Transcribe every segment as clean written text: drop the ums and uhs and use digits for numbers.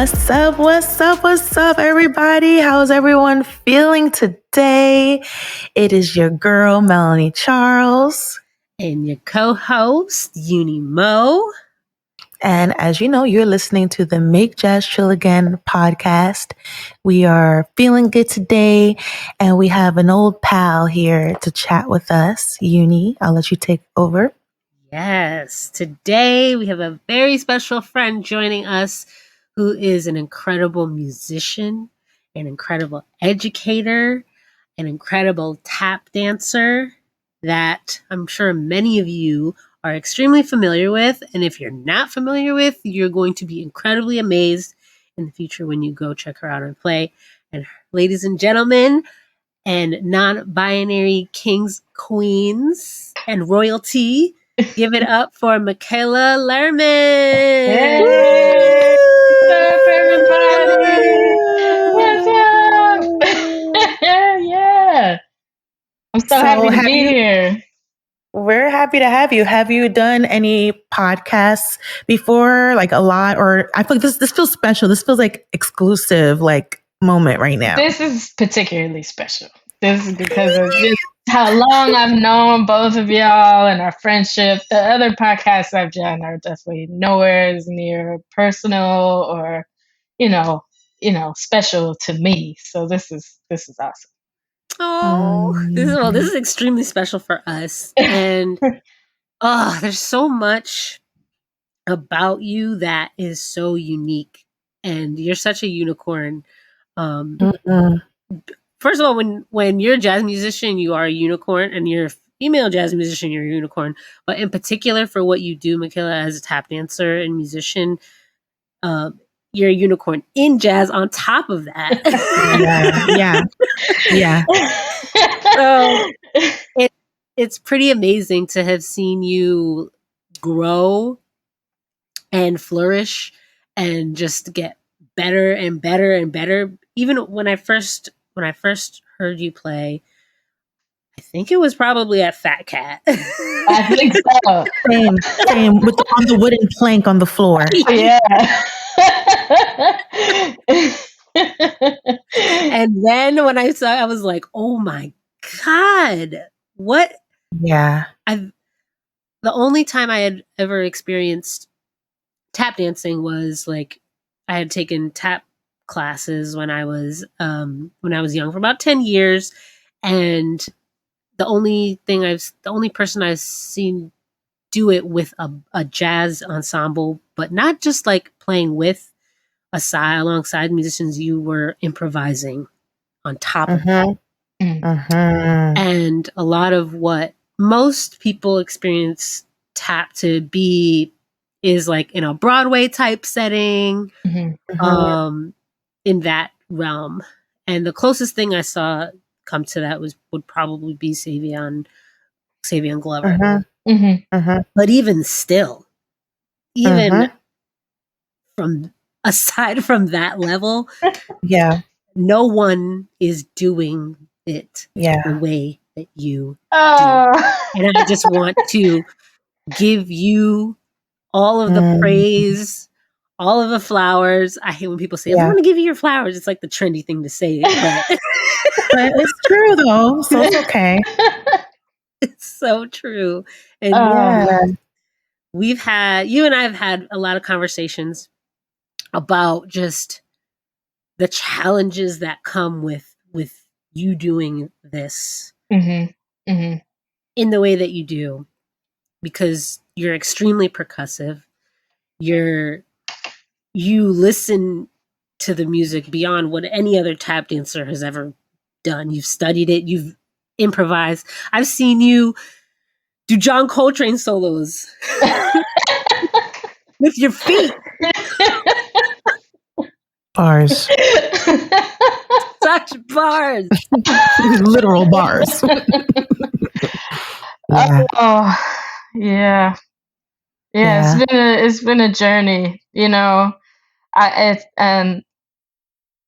What's up? What's up? What's up, everybody? How's everyone feeling today? It is your girl, Melanie Charles. And your co-host, Yunie Mo. And as you know, you're listening to the Make Jazz Chill Again podcast. We are feeling good today, and we have an old pal here to chat with us. Yunie, I'll let you take over. Yes, today we have a very special friend joining us who is an incredible musician, an incredible educator, an incredible tap dancer that I'm sure many of you are extremely familiar with. And if you're not familiar with, you're going to be incredibly amazed in the future when you go check her out and play. And ladies and gentlemen, and non-binary kings, queens, and royalty, give it up for Michela Lerman. Hey! What's up, everybody? What's up? Yeah. I'm so happy to be here. We're happy to have you. Have you done any podcasts before, like a lot? Or I feel like this feels special. This feels like exclusive, like moment right now. This is particularly special. This is because of just how long I've known both of y'all and our friendship. The other podcasts I've done are definitely nowhere near personal or, special to me. So this is awesome. Oh, this is extremely special for us. And there's so much about you that is so unique. And you're such a unicorn. First of all, when you're a jazz musician, you are a unicorn, and you're a female jazz musician, you're a unicorn. But in particular, for what you do, Michela, as a tap dancer and musician, you're a unicorn in jazz on top of that. Yeah. So it's pretty amazing to have seen you grow and flourish and just get better and better and better. Even when I first heard you play, I think it was probably at Fat Cat. I think so. Same. On the wooden plank on the floor. Yeah. And then when I saw it, I was like, oh my God, what? Yeah. The only time I had ever experienced tap dancing was like I had taken tap classes when I was young for about 10 years, and the only person I've seen do it with a jazz ensemble, but not just like playing with alongside musicians, you were improvising on top of that. And a lot of what most people experience tap to be is like in a Broadway type setting, in that realm. And the closest thing I saw come to that would probably be Savion Glover. But even still, aside from that level, no one is doing it the way that you do. And I just want to give you all of the praise, all of the flowers. I hate when people say, I want to give you your flowers. It's like the trendy thing to say. But it's true, though. So it's okay. It's so true. And you and I have had a lot of conversations about just the challenges that come with you doing this in the way that you do, because you're extremely percussive. You listen to the music beyond what any other tap dancer has ever done. You've studied it. You've improvised. I've seen you do John Coltrane solos with your feet. Bars. Such bars. Literal bars. Yeah. It's been a journey, I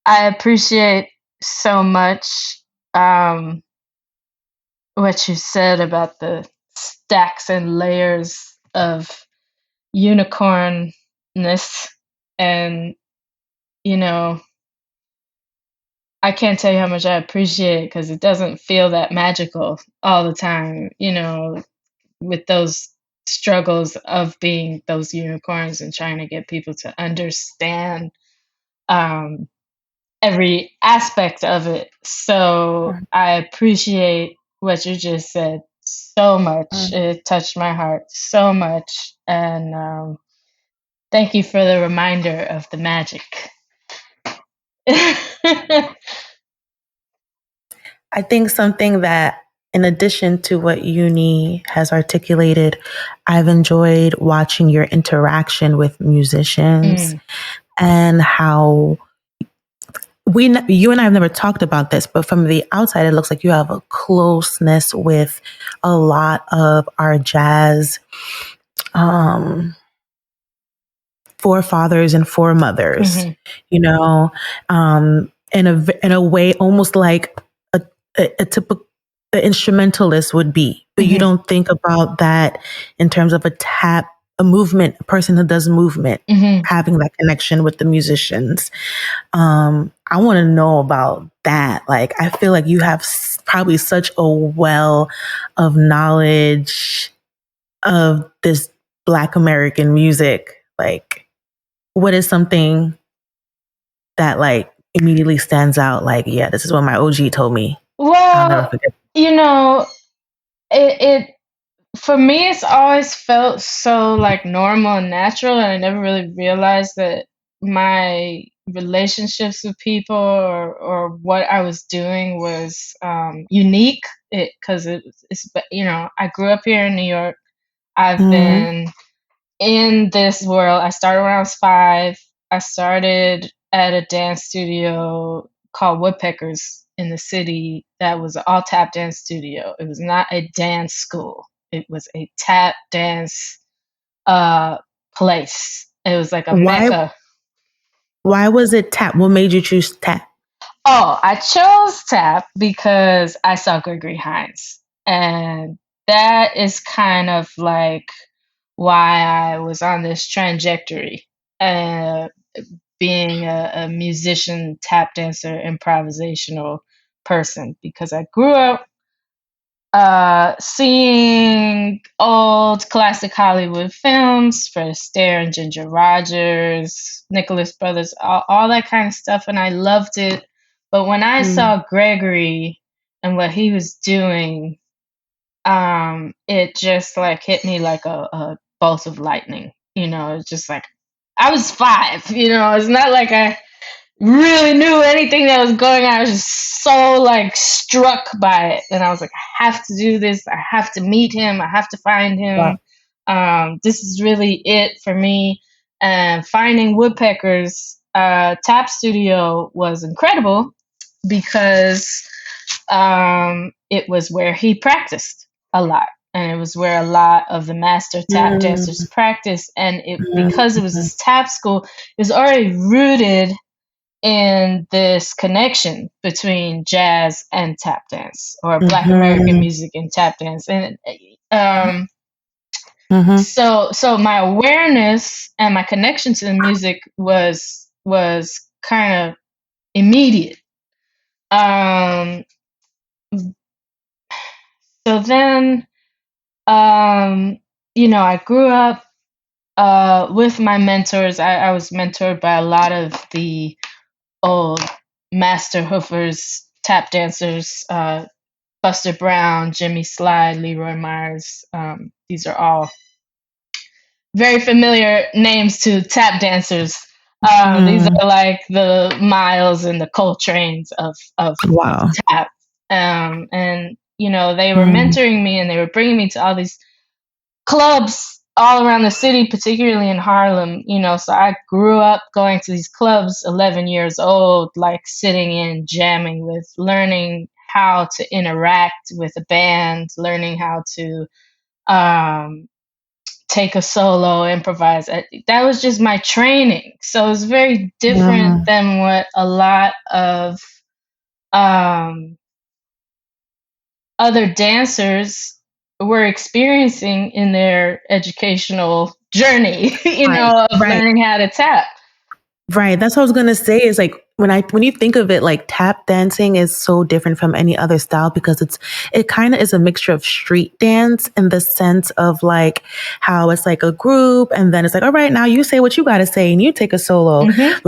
appreciate so much what you said about the stacks and layers of unicornness and you know, I can't tell you how much I appreciate it because it doesn't feel that magical all the time, with those struggles of being those unicorns and trying to get people to understand um, every aspect of it. So I appreciate what you just said so much. It touched my heart so much. And thank you for the reminder of the magic. I think something that, in addition to what Yunie has articulated, I've enjoyed watching your interaction with musicians and how you and I have never talked about this, but from the outside, it looks like you have a closeness with a lot of our jazz forefathers and foremothers, in a way almost like a typical instrumentalist would be. But you don't think about that in terms of a movement, a person who does movement, having that connection with the musicians. I want to know about that. Like, I feel like you have probably such a well of knowledge of this Black American music. Like, what is something that like immediately stands out? Like, yeah, this is what my OG told me. I'll never Well, forget. it for me, it's always felt so like normal and natural, and I never really realized that my relationships with people or what I was doing was unique. Because it's I grew up here in New York. I've been in this world. I started when I was 5. I started at a dance studio called Woodpeckers in the city that was an all tap dance studio. It was not a dance school. It was a tap dance place. It was like a mecca. Why was it tap? What made you choose tap? Oh, I chose tap because I saw Gregory Hines. And that is kind of like why I was on this trajectory. Being a musician, tap dancer, improvisational person, because I grew up seeing old classic Hollywood films, Fred Astaire and Ginger Rogers, Nicholas Brothers, all that kind of stuff, and I loved it. But when I saw Gregory and what he was doing, it just like hit me like a bolt of lightning. It's just like I was 5. It's not like I really knew anything that was going on. I was just so like struck by it, and I was like, I have to do this. I have to meet him. I have to find him. Wow. This is really it for me. And finding Woodpeckers Tap Studio was incredible because it was where he practiced a lot. And it was where a lot of the master tap dancers practiced. And because it was this tap school, it was already rooted in this connection between jazz and tap dance, or Black American music and tap dance. And so my awareness and my connection to the music was kind of immediate. So then, I grew up with my mentors. I was mentored by a lot of the old master hoofers, tap dancers, Buster Brown, Jimmy Slide, Leroy Myers. These are all very familiar names to tap dancers. These are like the Miles and the Coltrane's of tap. And they were mentoring me, and they were bringing me to all these clubs all around the city, particularly in Harlem. So I grew up going to these clubs, 11 years old, like sitting in, jamming with, learning how to interact with a band, learning how to take a solo, improvise. That was just my training. So it's very different than what a lot of other dancers were experiencing in their educational journey, of learning how to tap. Right. That's what I was gonna say is like when you think of it, like tap dancing is so different from any other style because it kind of is a mixture of street dance in the sense of like how it's like a group and then it's like, all right, now you say what you gotta say and you take a solo. Mm-hmm.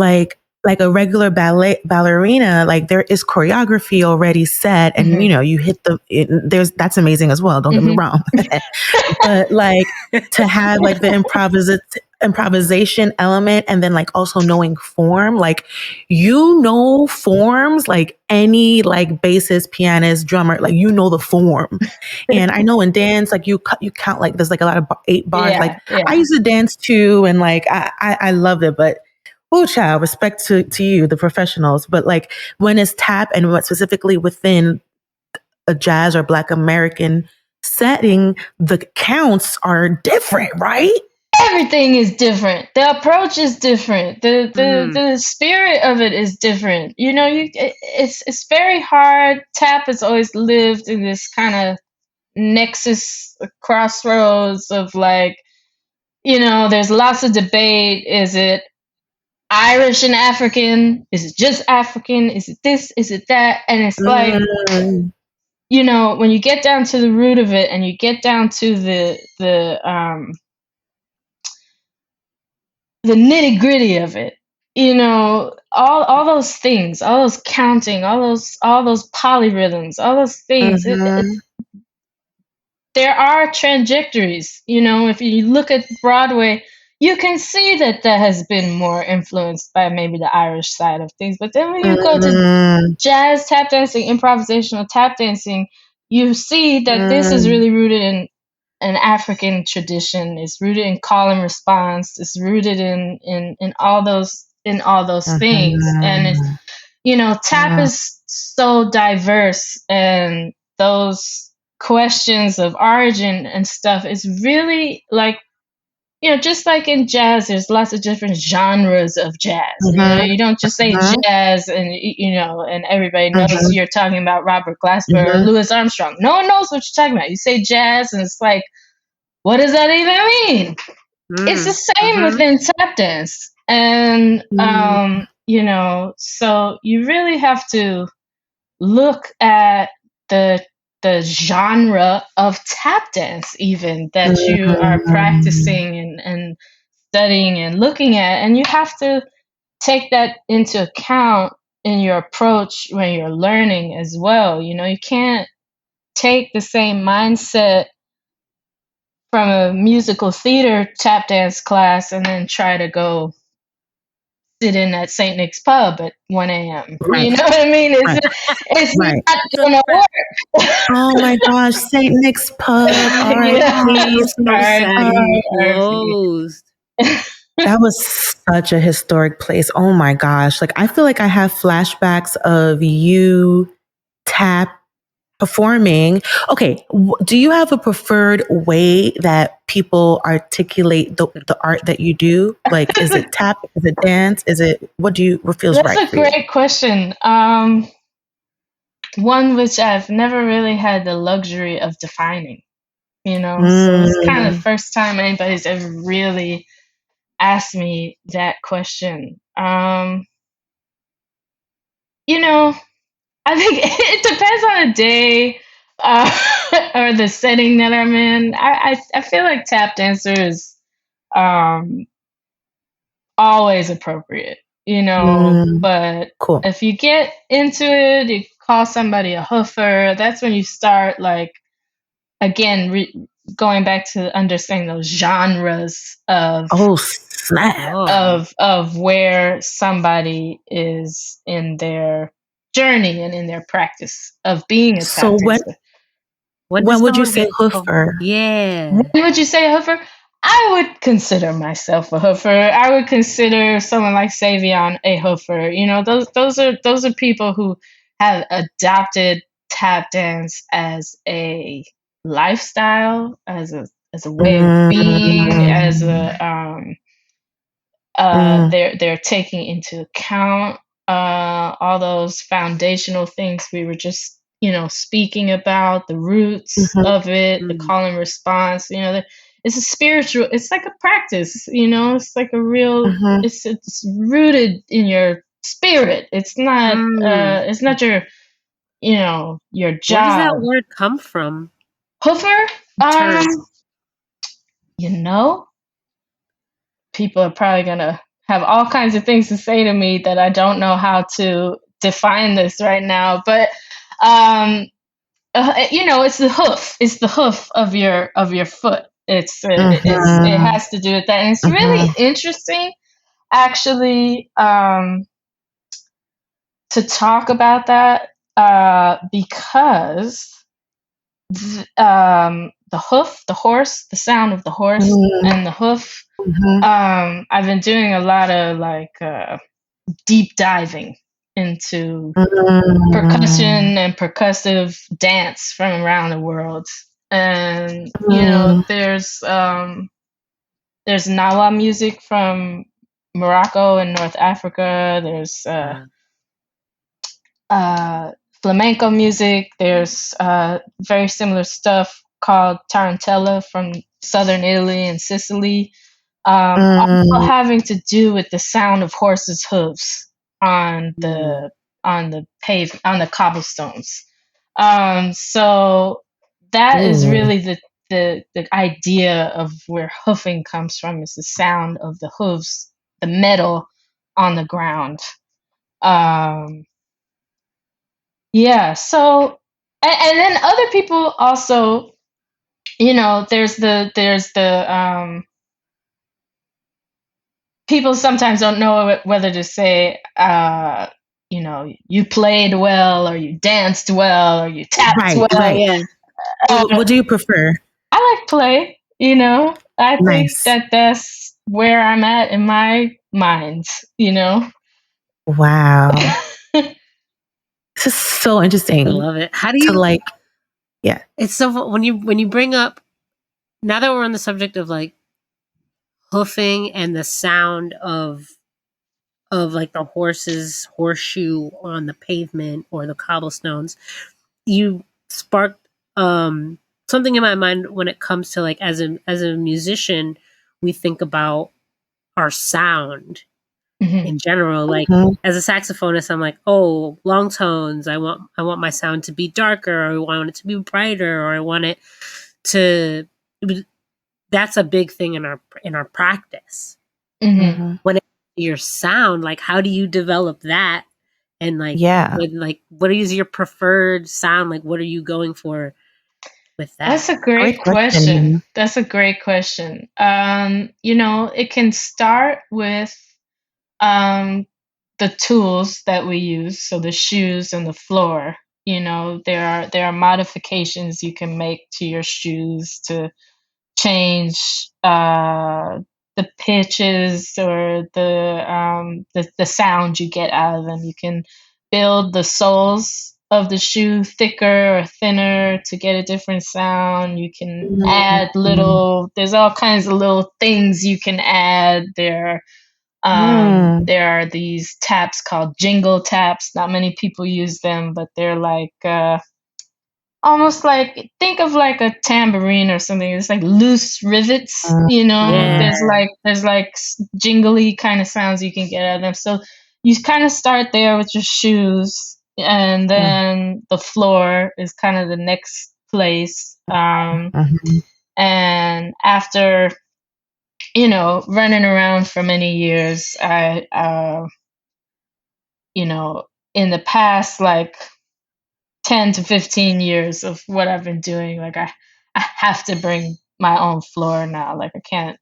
Like a regular ballerina, like there is choreography already set and Mm-hmm. you know, you hit that's amazing as well. Don't get me Mm-hmm. wrong. But like to have like the improvisation element and then like also knowing form, like you know forms like any like bassist, pianist, drummer, like you know the form. And I know in dance, like you count like there's like a lot of 8 bars. Yeah, Like I yeah. used to dance too, and like I loved it, but. Oh, child, respect to you, the professionals. But like when it's tap and what specifically within a jazz or Black American setting, the counts are different, right? Everything is different. The approach is different. The spirit of it is different. You know, it's very hard. Tap has always lived in this kind of nexus, crossroads of like, you know, there's lots of debate. Is it Irish and African? Is it just African? Is it this? Is it that? And it's like, Mm, you know, when you get down to the root of it and you get down to the nitty gritty of it, you know, all those things, all those counting, all those polyrhythms, all those things. mhm, There are trajectories. You know, if you look at Broadway, you can see that that has been more influenced by maybe the Irish side of things. But then when you go to mm, jazz, tap dancing, improvisational tap dancing, you see that this is mm, really rooted in an African tradition. It's rooted in call and response. It's rooted in all those things. And it's, mhm, you know, tap mm, is so diverse, and those questions of origin and stuff is really like, you know, just like in jazz, there's lots of different genres of jazz. You know, mhm, you don't just say mhm, jazz and, you know, and everybody knows mhm, you're talking about Robert Glasper or mhm, Louis Armstrong. No one knows what you're talking about. You say jazz and it's like, what does that even mean? It's the same Mm-hmm. within tap dance. And, mm, you know, so you really have to look at the the genre of tap dance even that you are mhm, practicing and studying and looking at, and you have to take that into account in your approach when you're learning as well. You know, you can't take the same mindset from a musical theater tap dance class and then try to go sit in at St. Nick's pub at 1 a.m. right, You know what I mean? right, It's right. not So gonna sad. work. Oh my gosh, Saint Nick's Pub, Yeah. Oh, R.I.P. Saint so Nick's sad Pub. he RP. closed. That was such a historic place. Oh my gosh. Like I feel like I have flashbacks of you tap performing. Okay, do you have a preferred way that people articulate the art that you do? Like is it tap? Is it dance? Is it what feels That's right a for you? great question. One which I've never really had the luxury of defining, you know. So it's kind of the Mm, first time anybody's ever really asked me that question. You know, I think it depends on the day or the setting that I'm in. I feel like tap dancer is um, always appropriate, you know. mm, But cool. if you get into it, you call somebody a hoofer. That's when you start like again going back to understanding those genres Oh snap. Oh, of where somebody is in their journey and in their practice of being a tap So dancer. when when does would you someone say get? Oh, hoofer? yeah. When would you say a hoofer? I would consider myself a hoofer. I would consider someone like Savion a hoofer. You know, those are people who have adopted tap dance as a lifestyle, as a way of being, as Mm, a mm, they're taking into account all those foundational things we were just, you know, speaking about, the roots mhm, of it, the Mm. call and response. You know, it's a spiritual, it's like a practice, it's like a real, it's rooted in your spirit. It's not your, your job. Where does that word come from? Hoofer? People are probably gonna have all kinds of things to say to me that I don't know how to define this right now, but it's the hoof. It's the hoof of your foot. It has to do with that, and it's really interesting, actually, to talk about that because the hoof, the horse, the sound of the horse, and the hoof. I've been doing a lot of deep diving into percussion and percussive dance from around the world. And there's Nawa music from Morocco and North Africa. There's flamenco music. There's very similar stuff called tarantella from southern Italy and Sicily. Also having to do with the sound of horses' hooves on the cobblestones. So that is really the idea of where hoofing comes from, is the sound of the hooves, the metal on the ground. So and then other people also, there's the people sometimes don't know whether to say, you played well, or you danced well, or you tapped well. Right. Yeah. What do you prefer? I like play. I think that's where I'm at in my mind. Wow. This is so interesting. I love it. How do you yeah? It's so when you bring up, now that we're on the subject of hoofing and the sound of the horse's horseshoe on the pavement or the cobblestones, you sparked something in my mind when it comes to as a musician, we think about our sound in general. As a saxophonist, I'm like, oh, long tones. I want my sound to be darker, or I want it to be brighter, or I want it to. That's a big thing in our practice. When it your sound, how do you develop that? And what is your preferred sound? What are you going for with that? That's a great question. That's a great question. It can start with the tools that we use, so the shoes and the floor. There are modifications you can make to your shoes to change the pitches or the sound you get out of them. You can build the soles of the shoe thicker or thinner to get a different sound. You can add there's all kinds of little things you can add. There are these taps called jingle taps. Not many people use them, but they're almost think of a tambourine or something. It's loose rivets, There's jingly kind of sounds you can get out of them. So you kind of start there with your shoes, and then the floor is kind of the next place. And after, running around for many years, I, in the past, 10 to 15 years of what I've been doing, I have to bring my own floor now. I can't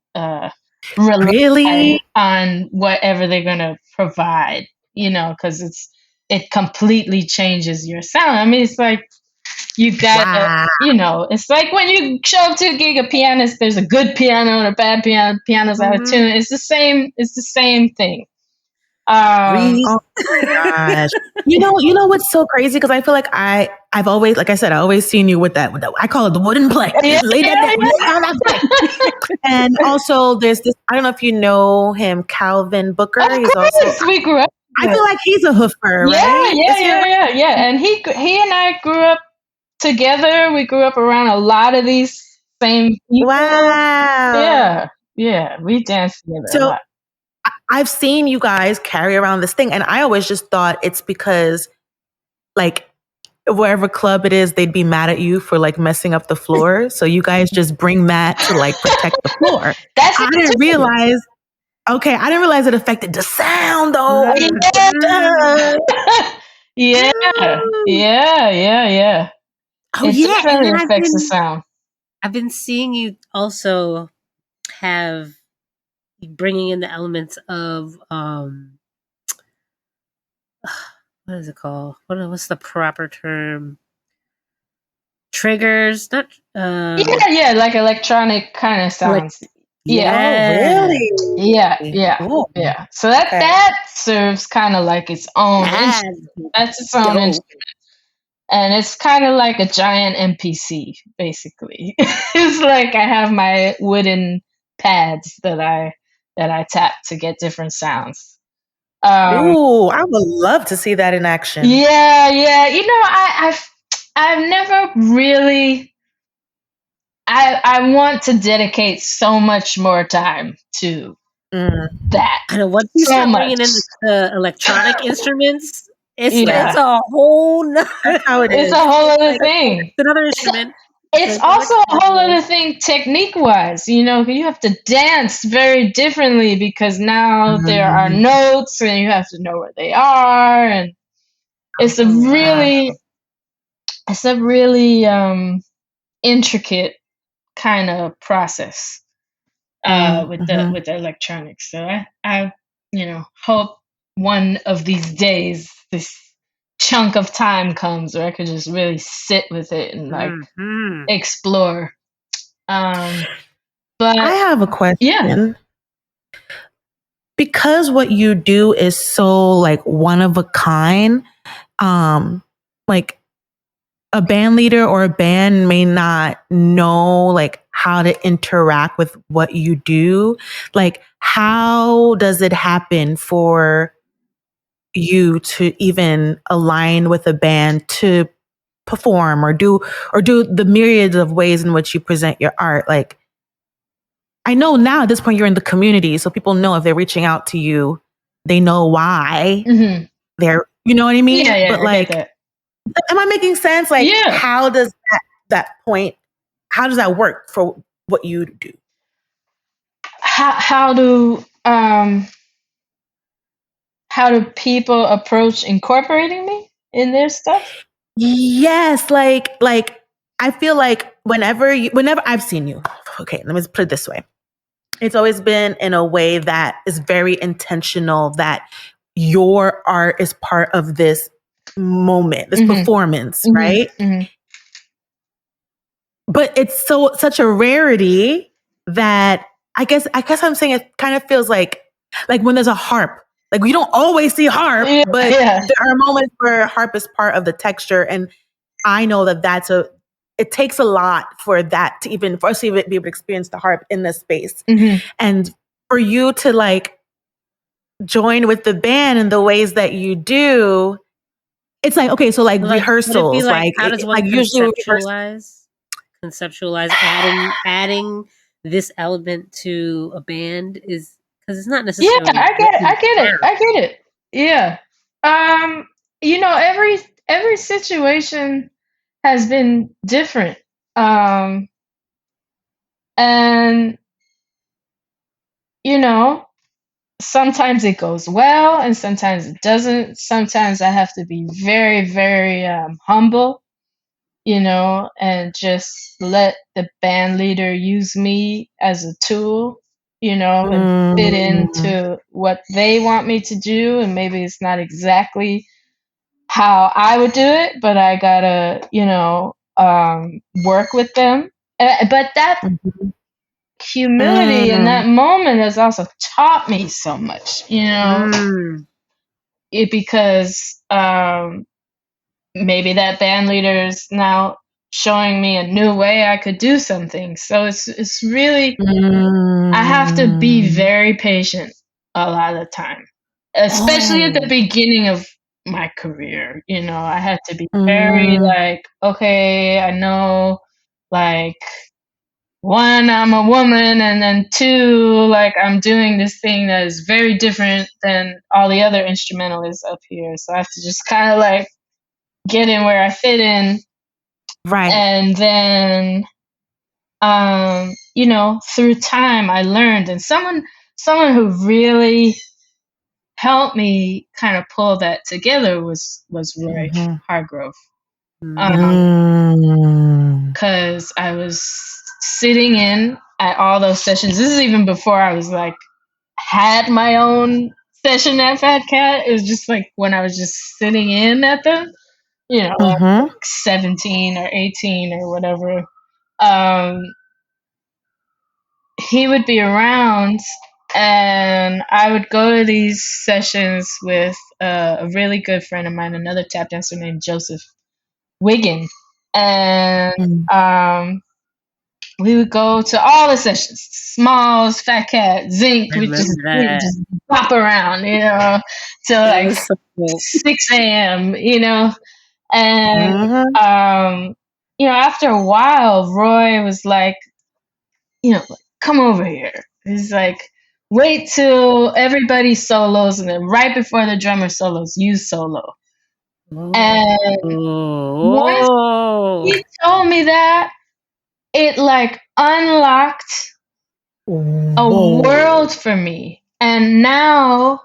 rely on whatever they're going to provide, because it completely changes your sound. I mean, it's you got it's when you show up to a gig of pianists, there's a good piano and a bad piano, piano's out of tune. It's the same thing. Oh my gosh. You know what's so crazy? Because I feel like I've always, like I said, I always seen you with that I call it the wooden plank. Lay that plank. And also there's this, I don't know if you know him, Calvin Booker. Of course, we grew up. I feel like he's a hoofer, right? Yeah. And he and I grew up together. We grew up around a lot of these same people. Wow. Yeah, we dance together a So lot. I've seen you guys carry around this thing, and I always just thought it's because, like, wherever club it is, they'd be mad at you for like messing up the floor. So you guys just bring that to like protect the floor. That's I it didn't too. realize. Okay, I didn't realize it affected the sound though. Mm. Yeah, yeah. Oh It yeah, and definitely then affects the sound. I've been seeing you also have bringing in the elements of what is it called? What's the proper term? Triggers, not Yeah, like electronic kind of like sounds. Yeah, Oh yeah. really? Oh, yeah. So that serves kind of like its own That's instrument. That's its own instrument. dope. And it's kind of like a giant NPC, basically. It's like I have my wooden pads that I tap to get different sounds. Ooh, I would love to see that in action. Yeah. You know, I've never really. I want to dedicate so much more time to that. I know once you So start much. bringing in the electronic instruments, it's Yeah. a whole nother. That's how it It's is. a whole other thing. It's another instrument. It's Like also a whole electronic. other thing technique-wise. You know, you have to dance very differently because now there are notes and you have to know where they are, and it's a Wow. really intricate kind of process with the electronics. So I hope one of these days this chunk of time comes where I could just really sit with it and like explore. But I have a question. yeah. Because what you do is so like one of a kind, like a band leader or a band may not know like how to interact with what you do. Like, how does it happen for you to even align with a band to perform or do the myriads of ways in which you present your art? Like, I know now at this point you're in the community, so people know if they're reaching out to you, they know why they're, you know what I mean? Yeah, But I like, get am I making sense? Like, Yeah. how does that point, how does that work for what you do? How do people approach incorporating me in their stuff? Yes, like I feel like whenever I've seen you, okay, let me put it this way. It's always been in a way that is very intentional, that your art is part of this moment, this performance, right? But it's such a rarity that I guess I'm saying it kind of feels like when there's a harp. Like, we don't always see harp, but there are moments where harp is part of the texture, and I know that it takes a lot for that to even, for us to even be able to experience the harp in this space. And for you to like join with the band in the ways that you do, it's like, okay, so like rehearsals, would it be like how does one usually conceptualize adding this element to a band is because it's not necessarily. Yeah, I get it. Yeah. You know, every situation has been different. And you know, sometimes it goes well and sometimes it doesn't. Sometimes I have to be very, very humble, you know, and just let the band leader use me as a tool, you know, and fit into what they want me to do. And maybe it's not exactly how I would do it, but I gotta, you know, work with them. But that humility in that moment has also taught me so much, you know, because maybe that band leader is now showing me a new way I could do something. So it's really I have to be very patient a lot of the time, especially at the beginning of my career. You know, I had to be very like, okay, I know, like one, I'm a woman, and then two, like I'm doing this thing that is very different than all the other instrumentalists up here. So I have to just kind of like get in where I fit in. Right. And then, through time I learned, and someone who really helped me kind of pull that together was Roy Hargrove. Because I was sitting in at all those sessions. This is even before I was like had my own session at Fat Cat. It was just like when I was just sitting in at them, like 17 or 18 or whatever. He would be around, and I would go to these sessions with a really good friend of mine, another tap dancer named Joseph Wiggin. And we would go to all the sessions, Smalls, Fat Cat, Zinc. We just bop around, till like 6 a.m., And, after a while, Roy was like, come over here. He's like, wait till everybody solos, and then right before the drummer solos, you solo. And once he told me that, it like unlocked a world for me. And now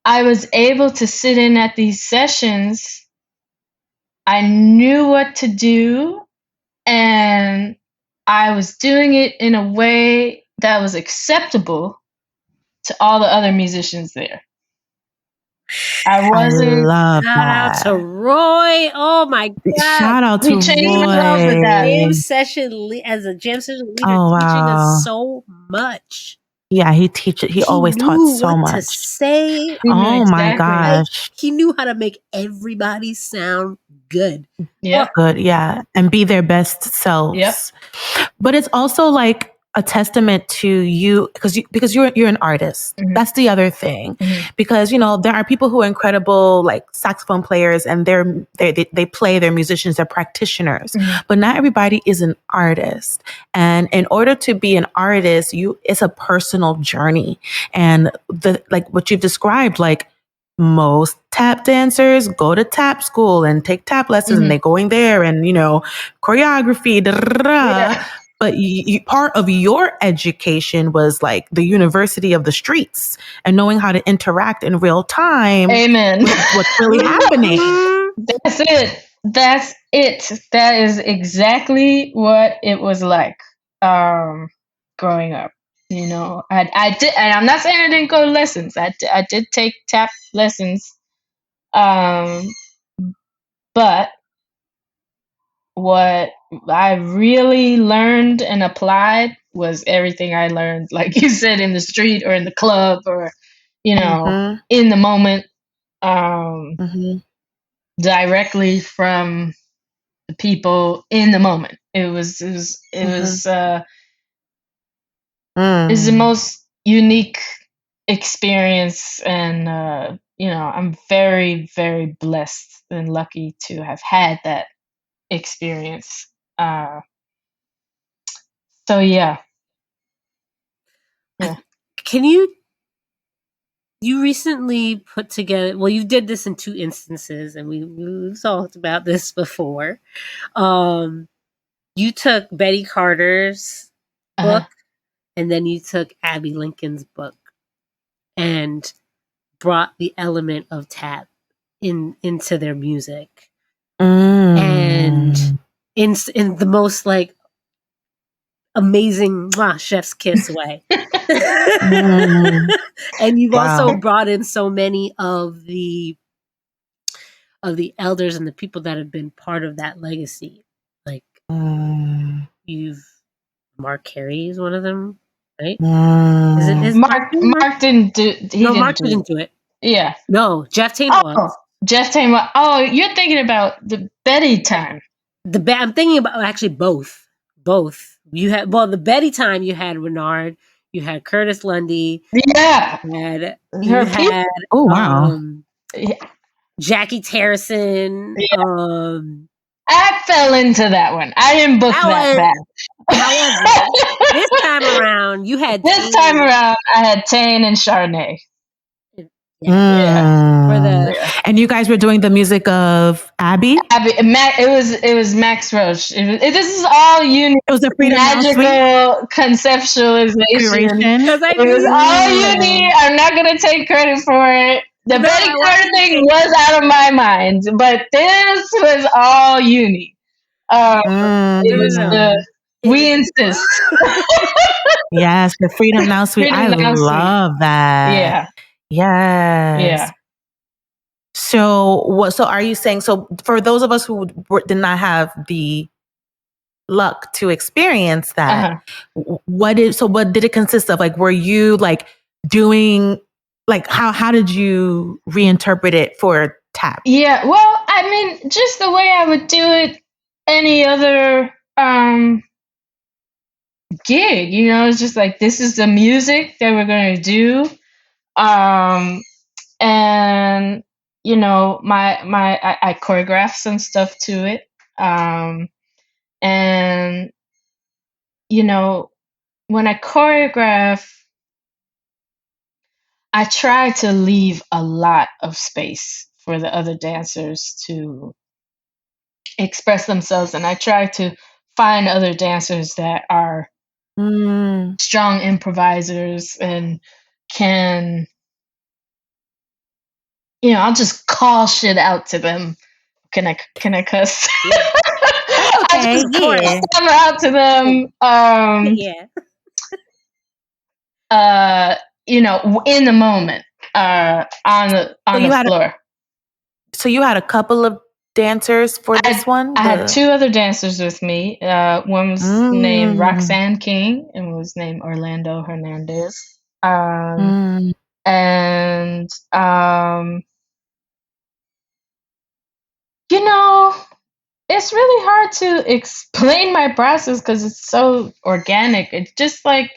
I was able to sit in at these sessions. I knew what to do, and I was doing it in a way that was acceptable to all the other musicians there. I wasn't. Shout out to Roy. Oh my God. Shout out to Roy. Jam session as a jam session leader, teaching us so much. Yeah, he always taught so what much. To say. Oh my gosh. He knew how to make everybody sound good. Yeah. Good, yeah. And be their best selves. Yep. But it's also like a testament to you because you're an artist. Mm-hmm. That's the other thing. Mm-hmm. Because there are people who are incredible like saxophone players, and they play, they're musicians, they're practitioners. Mm-hmm. But not everybody is an artist. And in order to be an artist, it's a personal journey. And like what you've described, like most tap dancers go to tap school and take tap lessons, and they're going there and choreography. Yeah. But part of your education was like the university of the streets and knowing how to interact in real time. Amen. With what's really happening. That's it. That is exactly what it was like growing up. I did, and I'm not saying I didn't go to lessons. I did take tap lessons, but what I really learned and applied was everything I learned, like you said, in the street or in the club or, in the moment, directly from the people in the moment. It was the most unique experience, and I'm very, very blessed and lucky to have had that experience. So yeah. Can you recently put together, well, you did this in 2 instances, and we've talked about this before. You took Betty Carter's book, and then you took Abby Lincoln's book and brought the element of tap into their music. And in the most like amazing chef's kiss way. And you've also brought in so many of the elders and the people that have been part of that legacy. Like Mark Carey is one of them, right? Mark didn't do. Mark didn't do it. Yeah. No, Jeff Tain was. Jeff Tain was. Oh, you're thinking about the Betty time. I'm thinking about actually both. You had the Betty time. You had Renard. You had Curtis Lundy. Yeah. You had oh wow. Jackie Terrison. Yeah. I fell into that one. I didn't book that batch. However, this time around, you had This time around, I had Tane and Charnay. Yeah. And you guys were doing the music of Abby? It was Max Roach. This is all Yunie. It was a Freedom magical conceptualization. It was all Yunie. I'm not gonna take credit for it. The Betty Carter thing was out of my mind, but this was all Yunie. We insist. Yes, the Freedom Now Suite. I love that. Yeah. Yes. Yeah. So are you saying, so for those of us who did not have the luck to experience that, what did it consist of? Like, were you like doing, like, how did you reinterpret it for tap? Yeah, well, I mean, just the way I would do it any other gig, it's just like, this is the music that we're going to do. And I choreographed some stuff to it. And when I choreograph, I try to leave a lot of space for the other dancers to express themselves, and I try to find other dancers that are strong improvisers and can, I'll just call shit out to them. Can I cuss? Okay, I just call them out to them. In the moment, on the floor. So you had a couple of dancers for this one? I had two other dancers with me. One was named Roxanne King and one was named Orlando Hernandez. And it's really hard to explain my process because it's so organic. It's just like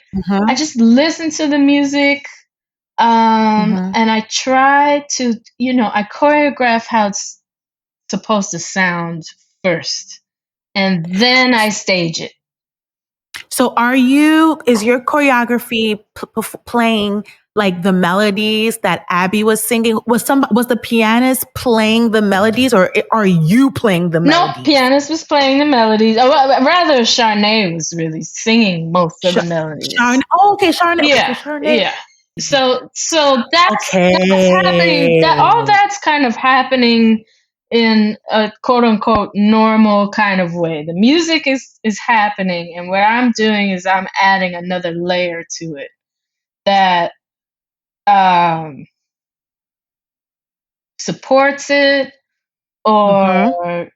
I just listen to the music, and I try to, I choreograph how it's supposed to sound first, and then I stage it. So is your choreography playing like the melodies that Abby was singing? Was the pianist playing the melodies, or are you playing the melodies? No, pianist was playing the melodies. Rather, Charnay was really singing most of the melodies. Okay, Charnay. Yeah, Charnay. Yeah. So that's happening. All that's kind of happening in a quote unquote normal kind of way. The music is happening, and what I'm doing is I'm adding another layer to it that supports it or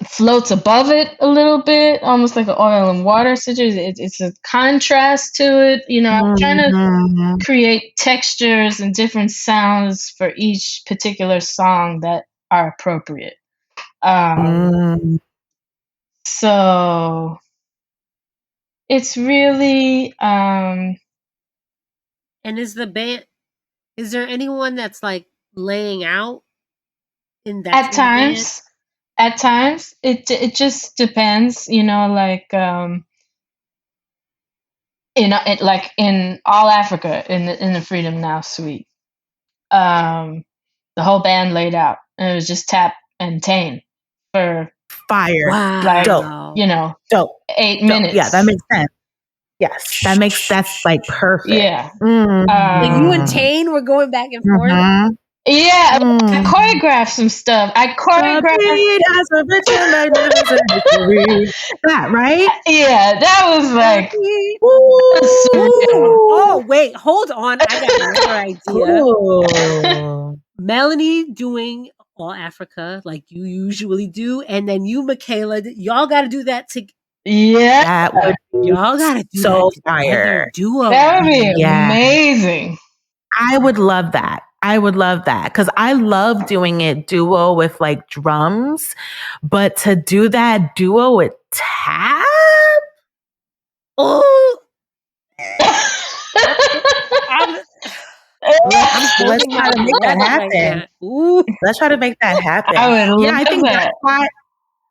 floats above it a little bit, almost like an oil and water situation. It's a contrast to it. I'm trying to create textures and different sounds for each particular song that are appropriate. So it's really and is there anyone that's like laying out in that at times? At times, it just depends, like like in All Africa in the Freedom Now Suite, the whole band laid out, and it was just Tap and Tane for fire. Wow. Like, dope. 8 minutes. Yeah, that makes sense. Yes, that's like perfect. Yeah. Like you and Tane were going back and forth. Yeah, I choreographed some stuff. I choreographed that, right? Yeah, that was like. Oh wait, hold on! I got another idea. Melanie doing All Africa like you usually do, and then you, Michela, y'all got to do that together. Yeah, that would y'all got to do so that fire. Duo. That would be amazing. I would love that. Because I love doing it duo with like drums, but to do that duo with tap, let's try to make that happen. Let's try to make that happen. I would love I think that.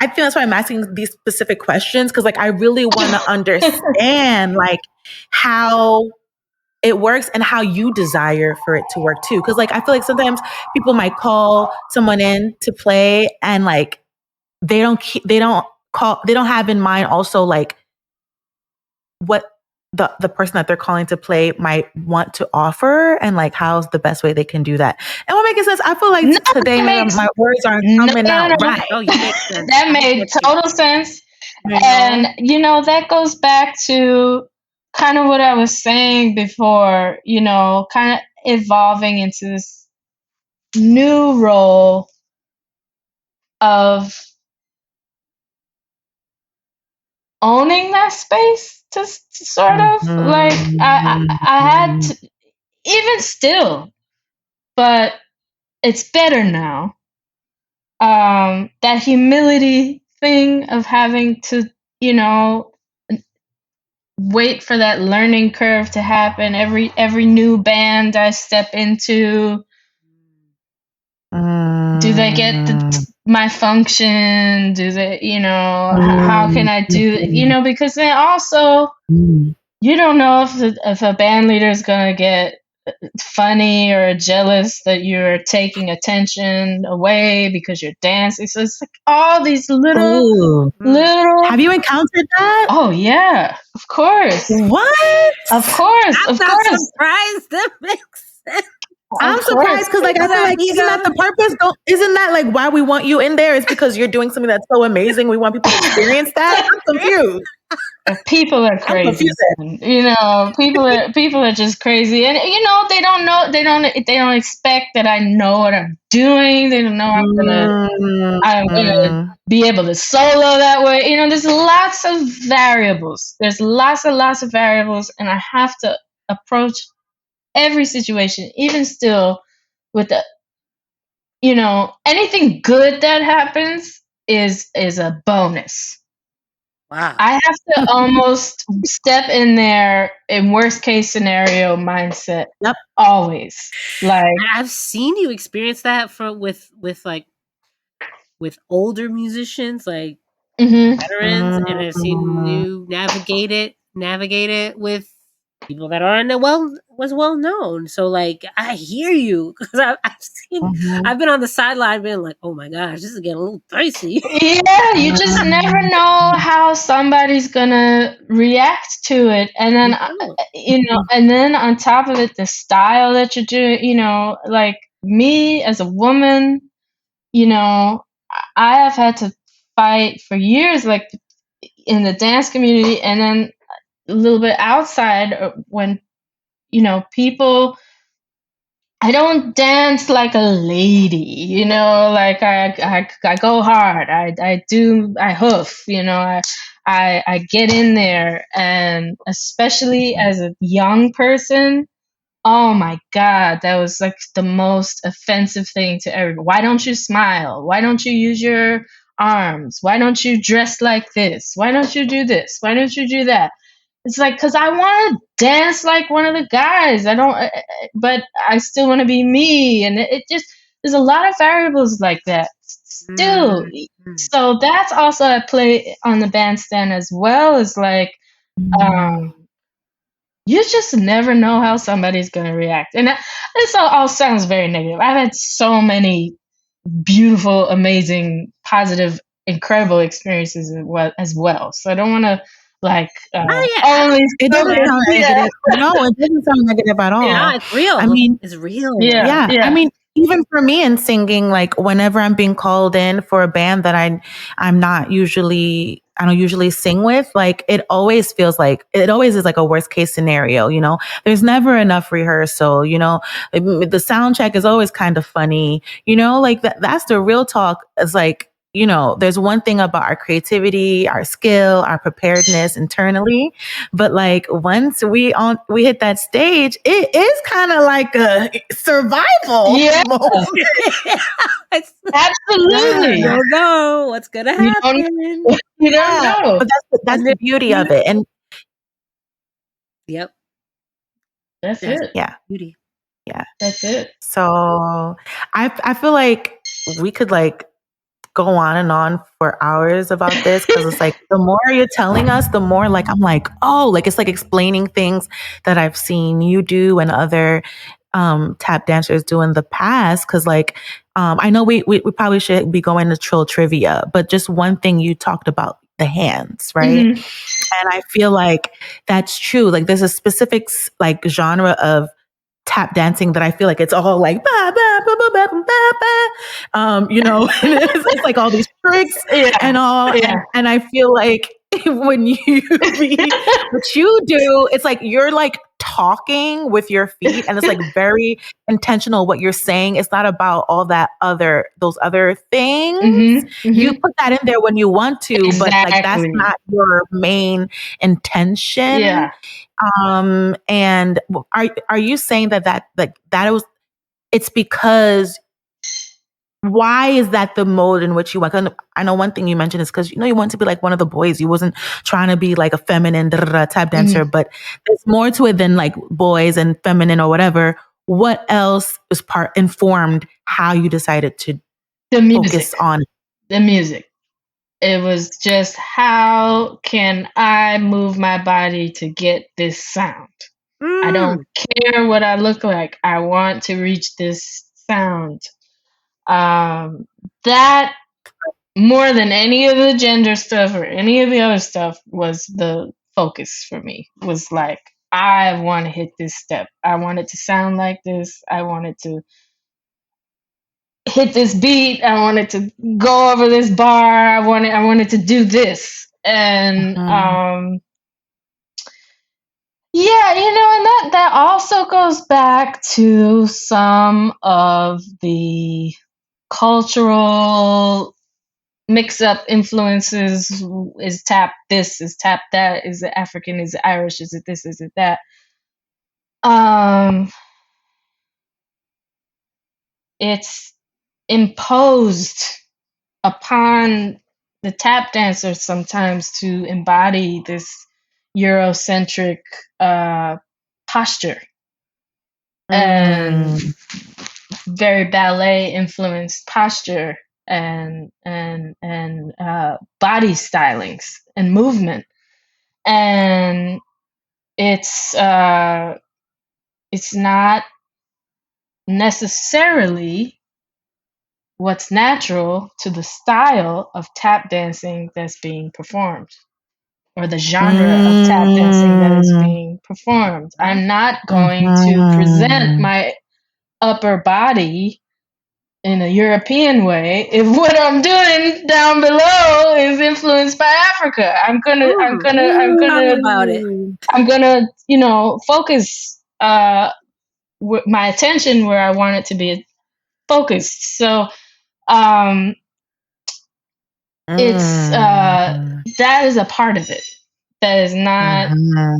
I feel that's why I'm asking these specific questions, because like I really want to understand like how it works and how you desire for it to work too. Because like I feel like sometimes people might call someone in to play and like they don't have in mind also like what the person that they're calling to play might want to offer, and like how's the best way they can do that. And what makes sense, I feel like today my words aren't coming out right. Oh, you make sense. That made total sense. And that goes back to kind of what I was saying before, kind of evolving into this new role of owning that space to sort of like I had to, even still, but it's better now. That humility thing of having to, wait for that learning curve to happen. Every new band I step into, do they get my function? Do they, how can I do, because then also you don't know if a band leader is going to get funny or jealous that you're taking attention away because you're dancing. So it's like all these little. Have you encountered that? Oh yeah, of course. What? Of course. I'm not surprised. That makes sense. I'm surprised because like I feel like isn't that the purpose? Isn't that like why we want you in there? It's because you're doing something that's so amazing. We want people to experience that. I'm confused. People are crazy. People are just crazy, and they don't know. They don't expect that I know what I'm doing. They don't know I'm gonna be able to solo that way. There's lots of variables. There's lots of variables, and I have to approach every situation, even still, with the anything good that happens is a bonus. Wow. I have to almost step in there in worst case scenario mindset. Yep. Always. Like I've seen you experience that with older musicians, like veterans, and I've seen you navigate it with people that aren't well known. So like I hear you because I've been on the sideline being like, oh my gosh, this is getting a little dicey. Yeah, you just never know how somebody's gonna react to it, and then and then on top of it, the style that you're doing, like me as a woman, I have had to fight for years, like in the dance community, and then a little bit outside when people. I don't dance like a lady, like I go hard. I hoof, I get in there, and especially as a young person, oh my God, that was like the most offensive thing to everyone. Why don't you smile? Why don't you use your arms? Why don't you dress like this? Why don't you do this? Why don't you do that? It's like, because I want to dance like one of the guys. I don't, but I still want to be me. And it just, there's a lot of variables like that still. So that's also at play on the bandstand as well. Is like, you just never know how somebody's going to react. And this all sounds very negative. I've had so many beautiful, amazing, positive, incredible experiences as well. So I don't want to only. It doesn't sound negative. No, it doesn't sound negative at all. Yeah, it's real. I mean, it's real. Yeah. I mean, even for me in singing, like whenever I'm being called in for a band that I don't usually sing with, like it always is like a worst case scenario, there's never enough rehearsal, the sound check is always kind of funny, like that's the real talk. It's like, there's one thing about our creativity, our skill, our preparedness internally, but like once we hit that stage, it is kind of like a survival moment. Absolutely. You don't know what's gonna happen. You don't know. But that's the beauty of it. And yep, that's it. Yeah, beauty. Yeah, that's it. So I feel like we could like go on and on for hours about this because it's like the more you're telling us, the more like I'm like, oh, like it's like explaining things that I've seen you do and other tap dancers do in the past. Because like I know we probably should be going to Trill Trivia, but just one thing you talked about the hands, right? Mhm. And I feel like that's true. Like there's a specific like genre of tap dancing that I feel like it's all like ba ba ba ba ba ba ba, you know, and it's like all these tricks and all, and I feel like when you what you do, it's like you're like talking with your feet, and it's like very intentional what you're saying. It's not about all that those other things. Mm-hmm. You put that in there when you want to, but like that's Exactly. not your main intention. Yeah. And are you saying that it was, it's because, why is that the mode in which you want? 'Cause I know one thing you mentioned is because, you know, you want to be like one of the boys. You wasn't trying to be like a feminine tap dancer, but there's more to it than like boys and feminine or whatever. What else was informed how you decided to The music. focus on the music? It was just, how can I move my body to get this sound? I don't care what I look like. I want to reach this sound. That, more than any of the gender stuff or any of the other stuff, was the focus for me. Was like, I want to hit this step. I want it to sound like this. I wanted to hit this beat. I wanted to go over this bar. I wanted to do this. And yeah, you know, and that also goes back to some of the cultural mix up influences. Is tap this, is tap that, is it African, is it Irish, is it this, is it that? It's imposed upon the tap dancers sometimes to embody this Eurocentric posture and very ballet influenced posture and body stylings and movement, and it's not necessarily what's natural to the style of tap dancing that's being performed, or the genre of tap dancing that is being performed. I'm not going to present my upper body in a European way if what I'm doing down below is influenced by Africa. I'm gonna, about it. you know, focus my attention where I want it to be focused. So it's that is a part of it that is not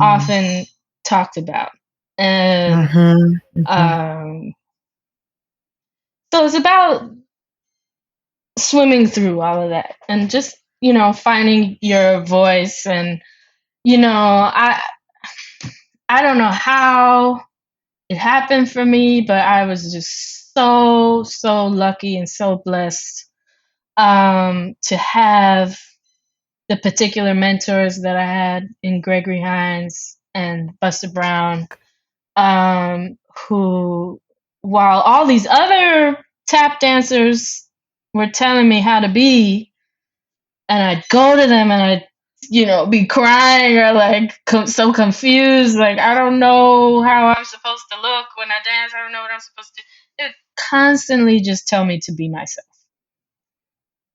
often talked about, and so it's about swimming through all of that and just, you know, finding your voice. And you know, I don't know how it happened for me, but I was just so lucky and so blessed to have the particular mentors that I had in Gregory Hines and Buster Brown, who, while all these other tap dancers were telling me how to be, and I'd go to them and I'd, you know, be crying or like so confused, like I don't know how I'm supposed to look when I dance. I don't know what I'm supposed to do. It constantly just tell me to be myself.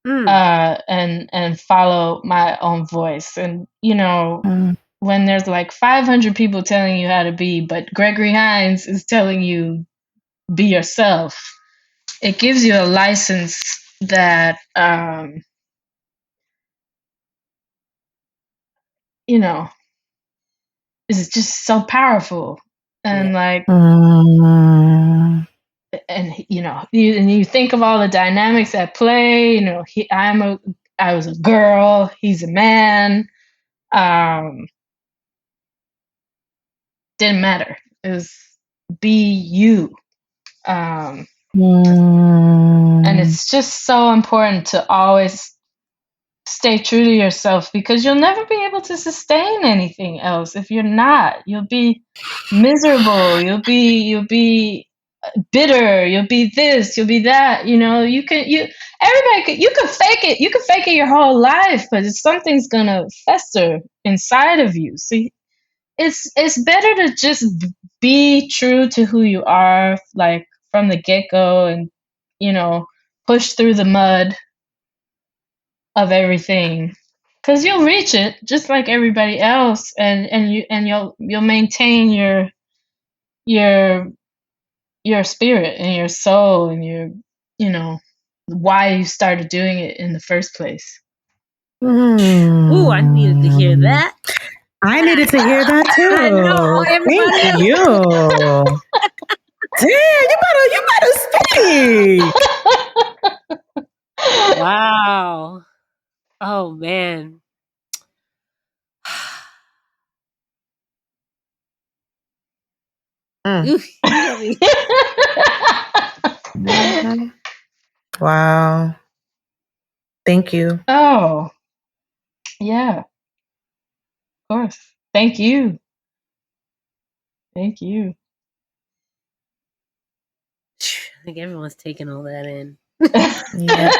And follow my own voice. And you know, when there's like 500 people telling you how to be, but Gregory Hines is telling you be yourself, it gives you a license that you know, is just so powerful. And like and you know, you think of all the dynamics at play. You know, I was a girl, he's a man. Didn't matter. It was be you. And it's just so important to always stay true to yourself, because you'll never be able to sustain anything else if you're not. You'll be miserable. You'll be bitter. You'll be this. You'll be that. You know, you can fake it. You can fake it your whole life, but something's gonna fester inside of you. So it's better to just be true to who you are, like from the get go, and push through the mud of everything, because you'll reach it just like everybody else, and you'll maintain your spirit and your soul and your why you started doing it in the first place. Ooh, I needed to hear that. I needed to hear that too. I know, everybody Thank else. you. Damn, you better speak. Wow. Oh man. Ooh, Mhm. Wow. Thank you. Oh, yeah. Of course. Thank you. Thank you. I think everyone's taking all that in. Yeah.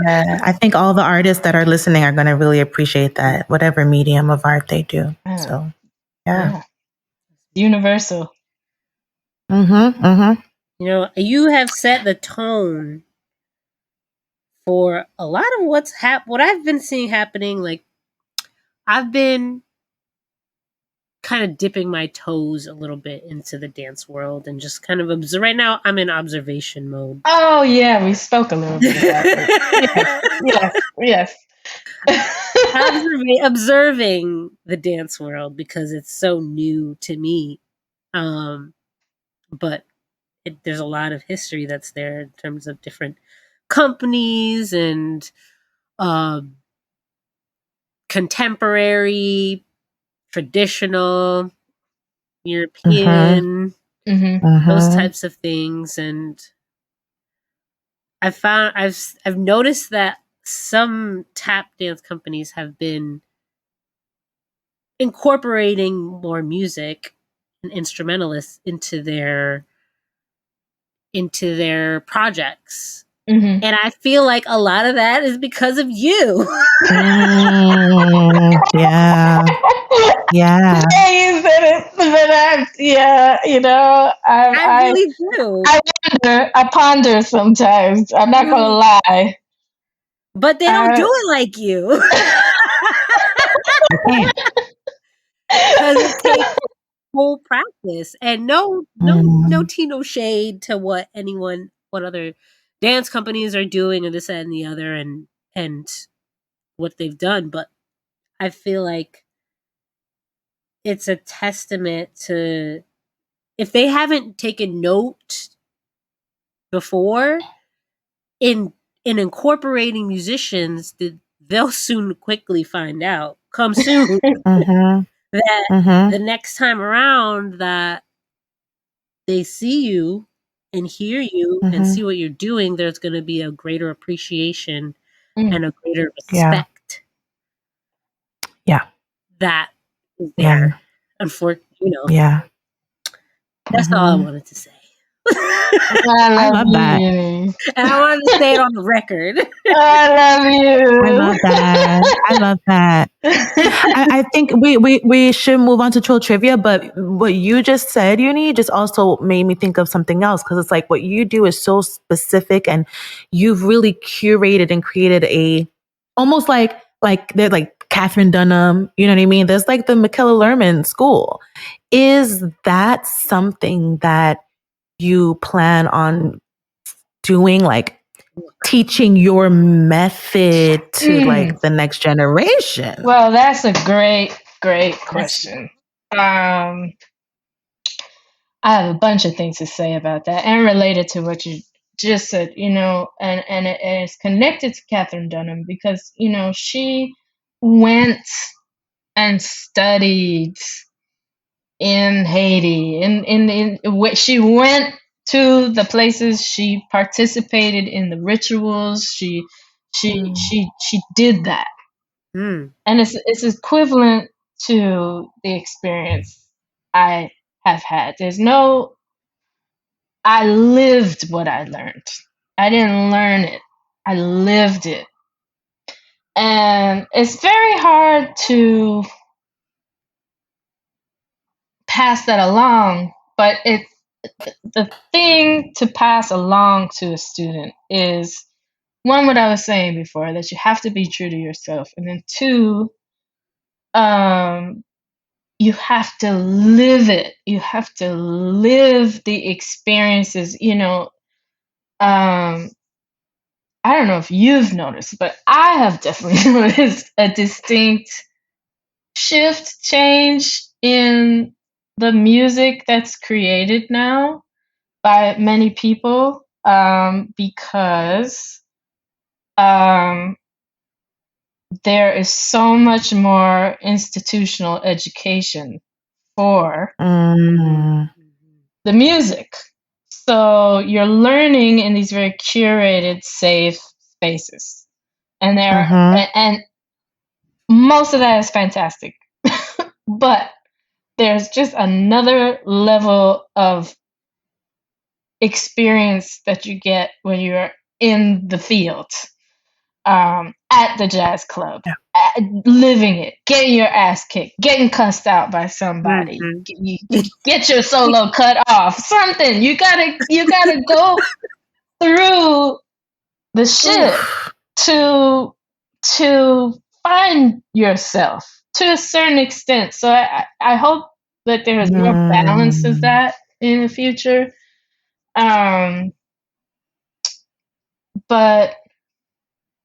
Yeah. I think all the artists that are listening are going to really appreciate that, whatever medium of art they do. So, yeah. Universal. Mm-hmm. You know, you have set the tone for a lot of what I've been seeing happening. Like, I've been kind of dipping my toes a little bit into the dance world and just kind of observe. Right now, I'm in observation mode. Oh yeah, we spoke a little bit about it. Yes. Observing the dance world because it's so new to me. But there's a lot of history that's there in terms of different companies and contemporary, traditional, European, those types of things. And I've noticed that some tap dance companies have been incorporating more music and instrumentalists into their projects. And I feel like a lot of that is because of you. Yeah. Yeah. Yeah. You said it, but I really do. I ponder sometimes. I'm not gonna lie. But they don't do it like you. Because it takes whole practice. And no Tino shade to what other dance companies are doing and this, that, and the other and what they've done. But I feel like it's a testament to, if they haven't taken note before in incorporating musicians, they'll quickly find out. Come soon. That the next time around that they see you and hear you and see what you're doing, there's going to be a greater appreciation and a greater respect. Yeah. That is there. Unfortunately, Yeah. That's all I wanted to say. I love that. And I wanted to say it on the record. I love you. I love that. I love that. I think we should move on to Troll Trivia, but what you just said, Yunie, just also made me think of something else, because it's like what you do is so specific, and you've really curated and created almost like they're like Catherine Dunham, you know what I mean? There's like the Michela Lerman school. Is that something that you plan on doing, like teaching your method to like the next generation? Well, that's a great question. I have a bunch of things to say about that, and related to what you just said, and it's connected to Catherine Dunham, because she went and studied in Haiti, she went to the places. She participated in the rituals. She did that, Mm. and it's equivalent to the experience I have had. I lived what I learned. I didn't learn it. I lived it. And it's very hard to pass that along, but it's the thing to pass along to a student is one, what I was saying before, that you have to be true to yourself. And then two, you have to live it. You have to live the experiences, I don't know if you've noticed, but I have definitely noticed a distinct change in the music that's created now by many people, because there is so much more institutional education for the music. So you're learning in these very curated, safe spaces. And and most of that is fantastic. But there's just another level of experience that you get when you're in the field, at the jazz club, living it, getting your ass kicked, getting cussed out by somebody, you get your solo cut off, something. You gotta go through the shit to find yourself to a certain extent. So I hope that there's more balance of that in the future. But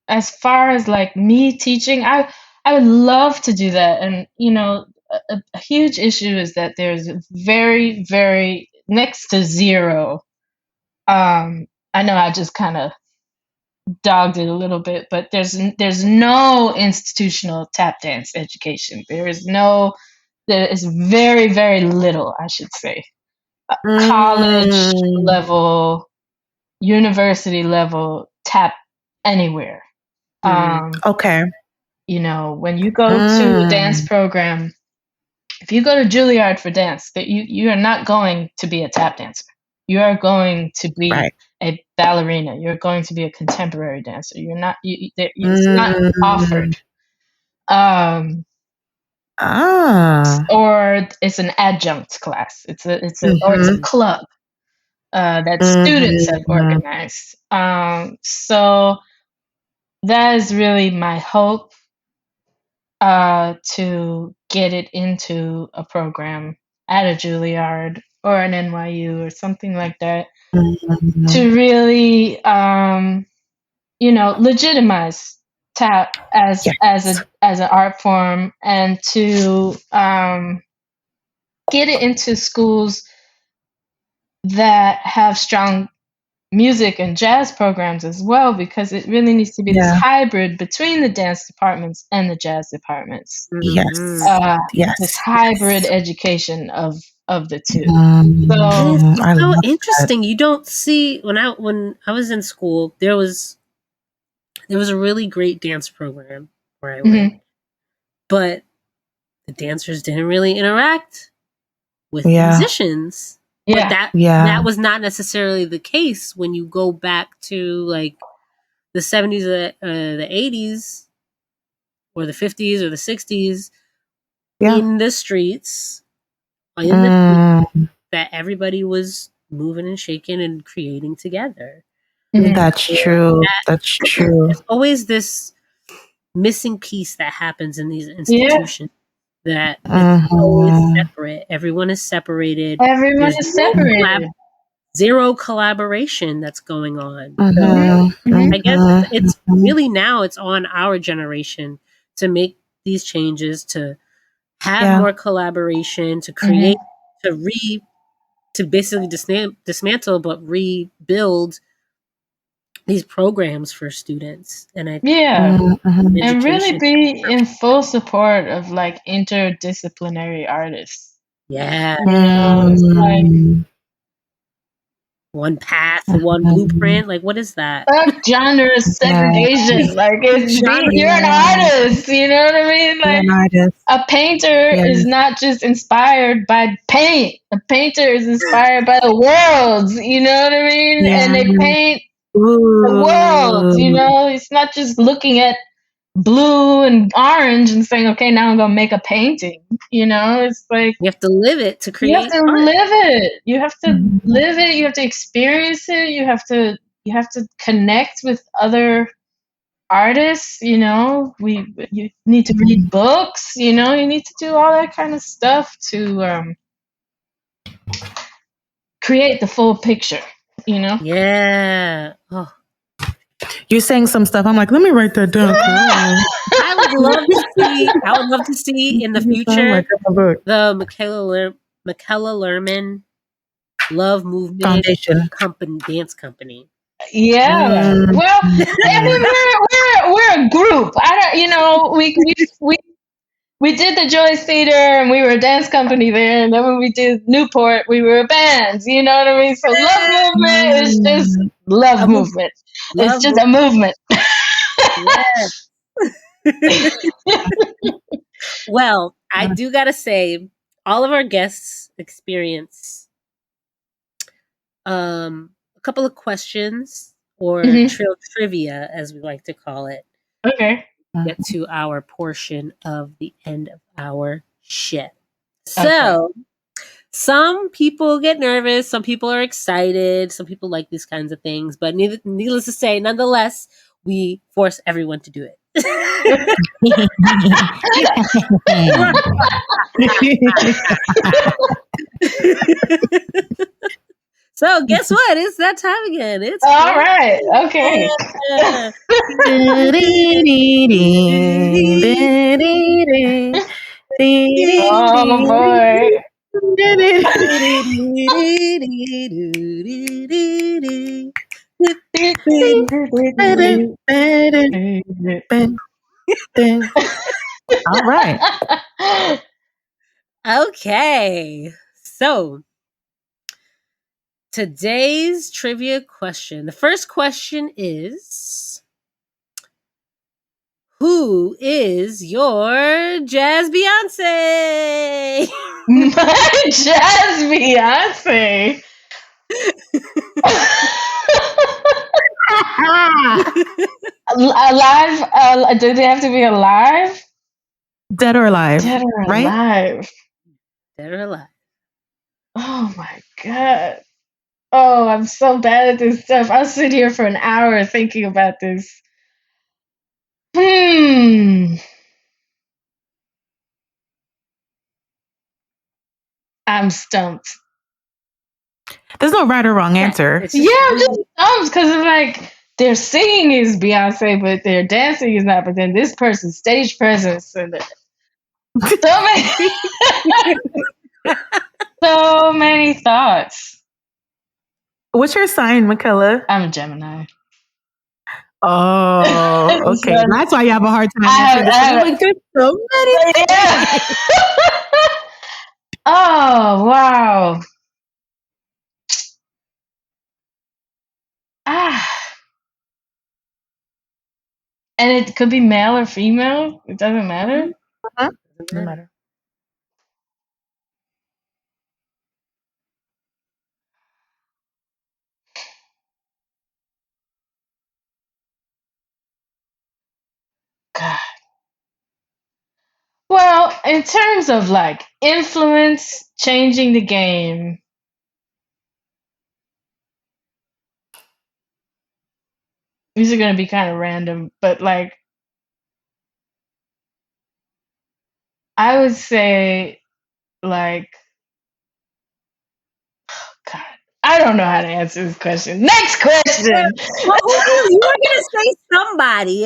as far as like me teaching, I would love to do that. And a huge issue is that there's very, very next to zero. I know I just kind of dogged it a little bit, but there's no institutional tap dance education. There is very, very little, I should say, college level, university level tap anywhere. Okay. When you go to a dance program, if you go to Juilliard for dance, that you are not going to be a tap dancer. You are going to be a ballerina. You're going to be a contemporary dancer. You're not. It's not offered. Or it's an adjunct class. It's a club that students have organized. So that is really my hope, to get it into a program at a Juilliard or an NYU or something like that, to really, legitimize tap as an art form, and to get it into schools that have strong music and jazz programs as well, because it really needs to be this hybrid between the dance departments and the jazz departments. This hybrid education of the two. It's so interesting. You don't see when I was in school, there was a really great dance program where I went, but the dancers didn't really interact with the musicians. But that was not necessarily the case when you go back to like the 70s, the 80s, or the 50s or the 60s, in the streets, that everybody was moving and shaking and creating together. That's true. That's true. There's always this missing piece that happens in these institutions. That it's always separate. Everyone is separated. Everyone is separated. Zero collaboration that's going on. I guess it's really now it's on our generation to make these changes, to have more collaboration, to create, to basically dismantle but rebuild these programs for students. And and really be in full support of like interdisciplinary artists. Yeah. It's like one path, one blueprint. Like, what is that? Fuck genre segregation. Like, you're an artist. You know what I mean? Like, a painter is not just inspired by paint. A painter is inspired by the worlds. You know what I mean? And they paint the world. You know, it's not just looking at blue and orange and saying, okay, now I'm gonna make a painting. You know, it's like you have to live it to create. You have to live it. You have to live it. You have to experience it. You have to connect with other artists. You know, you need to read books. You know, you need to do all that kind of stuff to create the full picture. You know? Yeah. Oh. You're saying some stuff. I'm like, let me write that down. I would love to see in the future the Michela Lerman Love Movement Foundation dance company. Yeah. Well, we're a group. I don't. You know, we did the Joyce Theater and we were a dance company there, and then when we did Newport, we were a band. You know what I mean? So Love Movement is just love movement. It's just a movement. Yes. Well, I do gotta say, all of our guests experience a couple of questions or trivia, as we like to call it. Okay. Get to our portion of the end of our shit. So, some people get nervous, some people are excited, some people like these kinds of things, but needless to say, nonetheless, we force everyone to do it. So guess what? It's that time again. It's all right. Okay. Oh boy. All right. Okay. So today's trivia question. The first question is, who is your jazz Beyonce? My jazz Beyonce. Alive? Do they have to be alive? Dead or alive? Dead or right? alive? Dead or alive? Oh my god. Oh, I'm so bad at this stuff. I'll sit here for an hour thinking about this. I'm stumped. There's no right or wrong answer. I'm just stumped because it's like their singing is Beyonce, but their dancing is not. But then this person's stage presence and so many thoughts. What's your sign, Michela? I'm a Gemini. Oh, okay. That's why you have a hard time answering this. There's so many. Yeah. Oh, wow. And it could be male or female. It doesn't matter. Doesn't matter. God. Well, in terms of like influence changing the game, these are going to be kind of random, but like I would say like God, I don't know how to answer this question. Next question. Well, you were going to say somebody,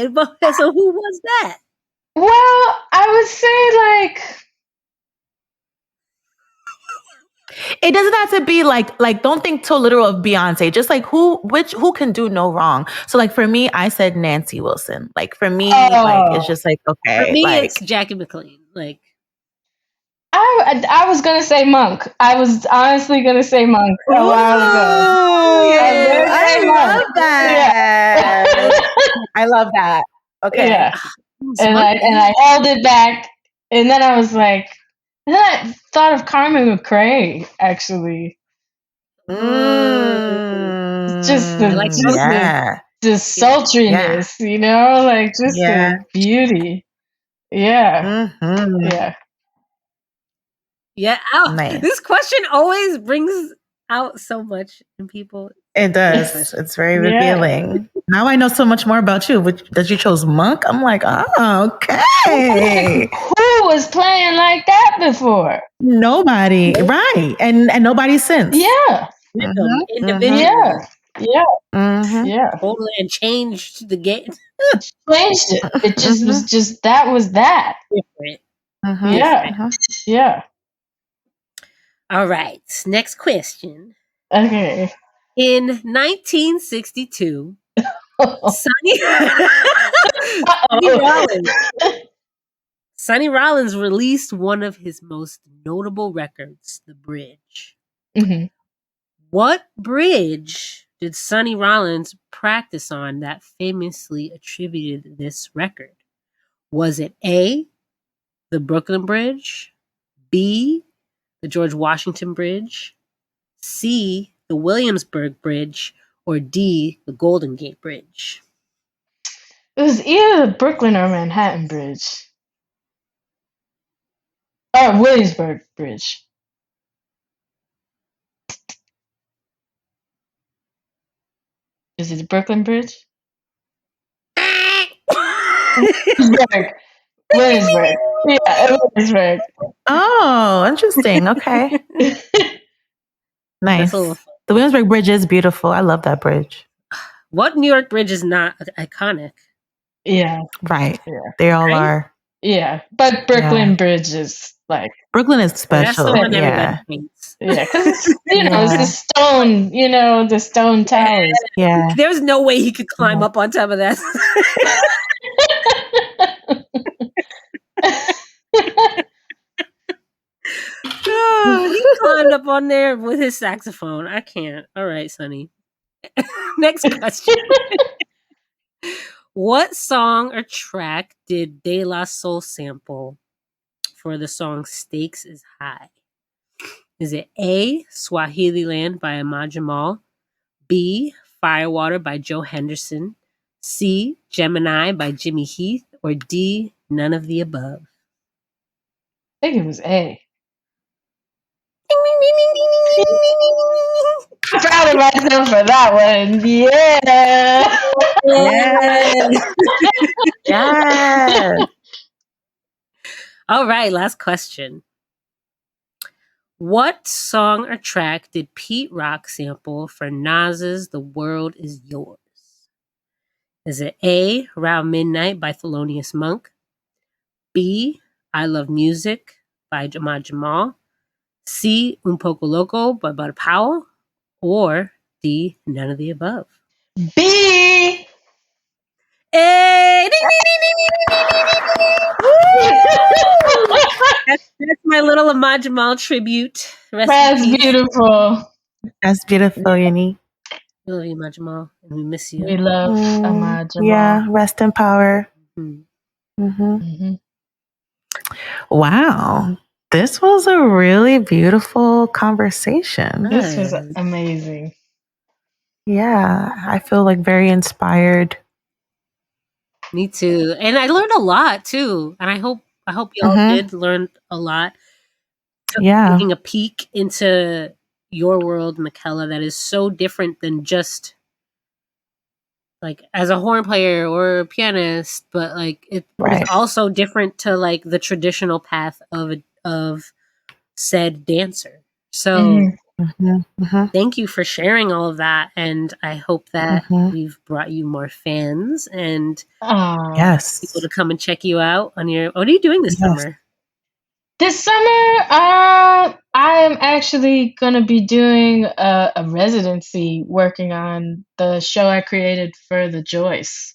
so who was that? Well, I would say like it doesn't have to be like don't think so literal of Beyonce. Just like who can do no wrong. So like for me, I said Nancy Wilson. Like for me, like it's just like okay. For me, like, it's Jackie McLean. Like I was gonna say Monk. I was honestly gonna say Monk a while ago. Ooh, I I love that. I love that. Okay. Yeah. And Monkey. I held it back, and then I was like, and then I thought of Carmen McRae actually. Just I like both. the sultriness, you know, like just the beauty. Yeah. Yeah. Yeah. Ow. Nice. This question always brings out so much in people. It does. It's very revealing. Now I know so much more about you. That you chose Monk. I'm like, oh, okay. Who was playing like that before? Nobody, right? And nobody since. Yeah. Individually. Yeah. Totally, and changed the game. Changed it. It just was just that was that. Different. Yeah. All right. Next question. Okay. In 1962, Sonny Rollins released one of his most notable records, The Bridge. Mm-hmm. What bridge did Sonny Rollins practice on that famously attributed this record? Was it A, the Brooklyn Bridge, B, the George Washington Bridge, C, the Williamsburg Bridge, or D, the Golden Gate Bridge? It was either the Brooklyn or Manhattan Bridge. Or Williamsburg Bridge. Is it the Brooklyn Bridge? Williamsburg. Yeah, Williamsburg. Oh, interesting. Okay. Nice. The Williamsburg Bridge is beautiful. I love that bridge. What New York bridge is not iconic? Yeah. Right. Yeah. They all are. Yeah. But Brooklyn Bridge is like... Brooklyn is special. That's the one everybody thinks. Yeah, because it's, it's the stone, the stone towers. Yeah. There's no way he could climb up on top of that. He climbed up on there with his saxophone. I can't. All right, Sonny. Next question. What song or track did De La Soul sample for the song Stakes is High? Is it A, Swahili Land by Ahmad Jamal, B, Firewater by Joe Henderson, C, Gemini by Jimmy Heath, or D, none of the above? I think it was A. I'm proud of myself for that one. Yeah. Yes. All right, last question. What song or track did Pete Rock sample for Nas's The World Is Yours? Is it A, Round Midnight by Thelonious Monk, B, I Love Music by Ahmad Jamal, C, Un Poco Loco by Bud Powell, or D, none of the above? B. Hey! That's my little Ahmad Jamal tribute. That's beautiful. That's beautiful, Yunie. We love you, Ahmad Jamal, and we miss you. We love Ahmad Jamal. Yeah, rest in power. Wow. This was a really beautiful conversation. This was amazing. Yeah, I feel like very inspired. Me too. And I learned a lot too. And I hope y'all did learn a lot. Taking a peek into your world, Michela, that is so different than just like as a horn player or a pianist, but like it's also different to like the traditional path of said dancer. So thank you for sharing all of that, and I hope that we've brought you more fans and people to come and check you out on your. What are you doing this summer? This summer, I am actually going to be doing a residency working on the show I created for the Joyce.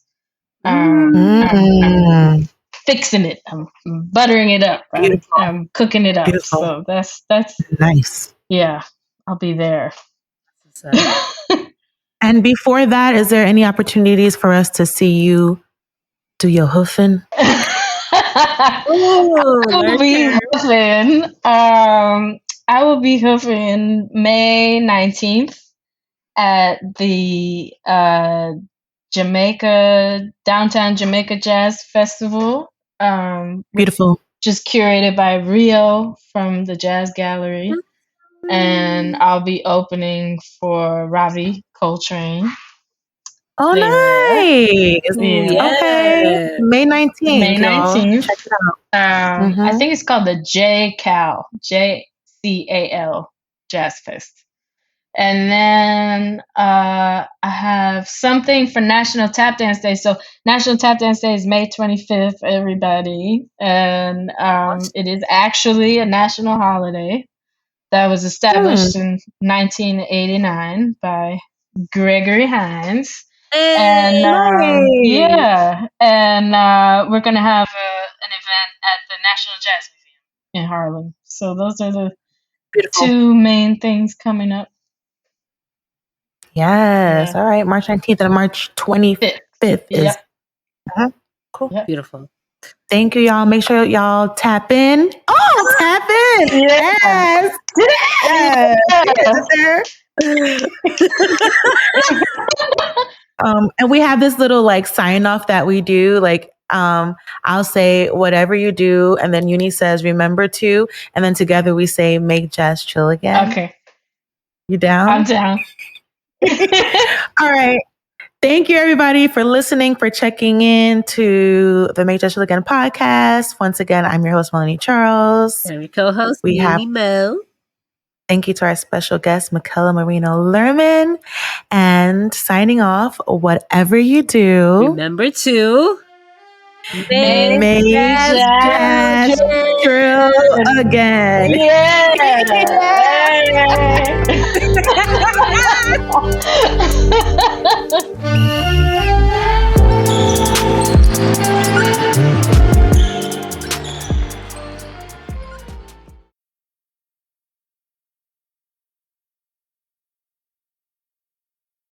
fixing it. I'm buttering it up. Beautiful. I'm cooking it up. Beautiful. So that's Nice. yeah. I'll be there. So, And before that, is there any opportunities for us to see you do your hoofing? I will be hoofing. I will be hoofing May 19th at the downtown Jamaica Jazz Festival. Beautiful. Just curated by Rio from the Jazz Gallery. And I'll be opening for Ravi Coltrane. Oh, there. nice. Yeah. Okay. May 19th. May 19th. Check it out. I think it's called the JCAL, JCAL Jazz Fest. And then I have something for National Tap Dance Day. So National Tap Dance Day is May 25th, everybody. And it is actually a national holiday that was established in 1989 by Gregory Hines. And yeah, and we're gonna have an event at the National Jazz Museum in Harlem. So those are the two main things coming up. Yes. Yeah. All right. March 19th and March 25th is cool. Yep. Beautiful. Thank you, y'all. Make sure y'all tap in. Oh, tap in. Yes. And we have this little like sign off that we do. Like, I'll say whatever you do, and then Yunie says, remember to, and then together we say, make jazz chill again. Okay. You down? I'm down. All right. Thank you, everybody, for listening, for checking in to the Make Jazz Chill Again podcast. Once again, I'm your host, Melanie Charles. And your co-host, Yunie Mel. Thank you to our special guest, Michela Lerman. And signing off, whatever you do, remember to make jazz chill again. Yeah.